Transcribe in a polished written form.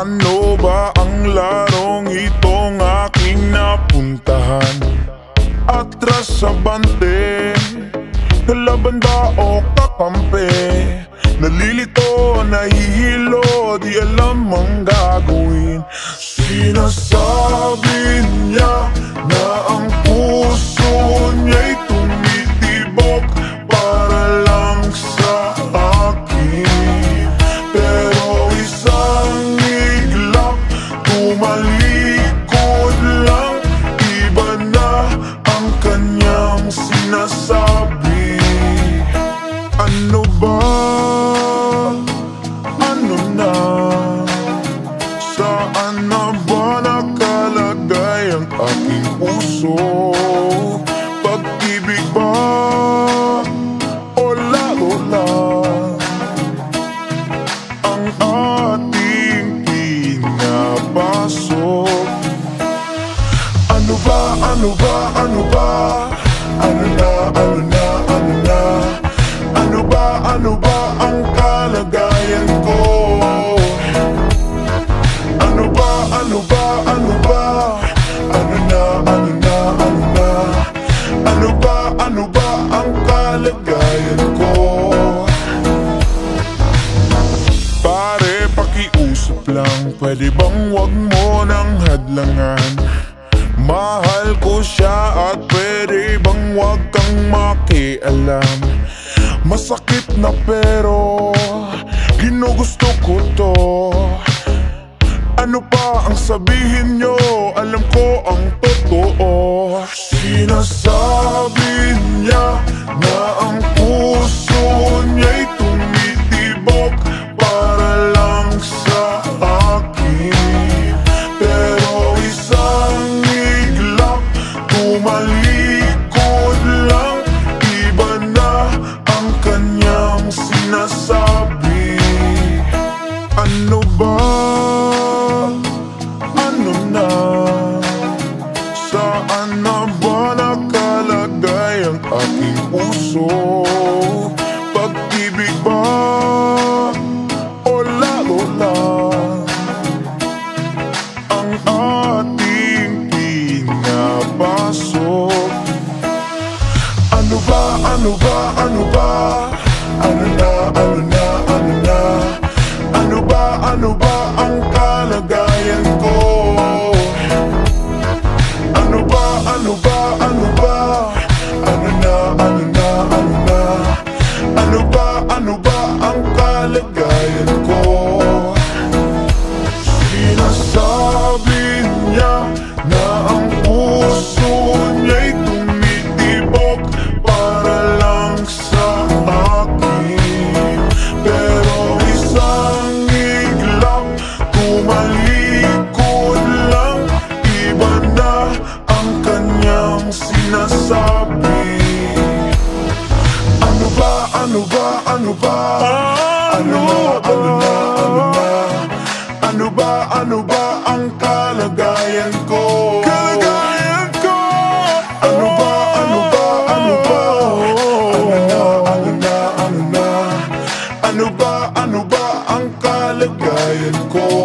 Ano ba ang larong itong aking napuntahan? Atras sa bante, kalaban ba o kakampi? Nalilito, nahihilo, di alam ang gagawin. Sinasabi niya na ang puso niya'y tumitibok para lang sa akin. Pero isang iglap, tumalikod lang, iba na ang kanyang sinasabi. Ano ba? Ano na? Saan na ba nakalagay ang aking puso? Pag-ibig ba? O laro lang ang ating pinapasok? Ano ba? Ano ba? Ano ba? Ano na? Ano na? Ano na? Ano ba? Ano ba ang kalagayan ko? Ano ba? Ano ba? Ano ba? Ano na? Ano na? Ano na? Ano ba? Ano ba ang kalagayan ko? Pare, pakiusap lang, pwede bang wag mo nang hadlangan? Mahal ko siya at pwede bang wag kang makialam? Masakit na pero ginugusto ko to. Ano pa ang sabihin nyo? Alam ko ang totoo. Sinasabi niya na ang puso niya'y tumitibok para lang sa akin. Pero isang iglap, tumalikod lang, iba na ang kanyang sinasabi. Ano ba? Ano na? Saan na ba nakalagay ang aking puso? Pag-ibig ba? O laro lang ang ating pinapasok? Ano ba? Ano ba? Ano ba? Ano na? Ano na? Ano na? Ano ba? Ano ba ang kalagayan ko? Ano ba? Ano ba? Ano ba? Ano na? Ano na? Ano na? Ano ba? Ano ba ang kalagayan ko? Sinasabi niya na ang puso niya'y tumitibok para lang sa akin. Pero isang iglap, tumalikod lang, iba na ang kanyang sinasabi. Ano ba? Ano ba? Ano ba? Ano na? Ano na? Ano na? Ano ba? Ano ba ang kalagayan ko? Kalagayan ko! Ano ba? Ano ba? Ano ba? Ano na? Ano na? Ano na? Ano ba? Ano ba ang kalagayan ko?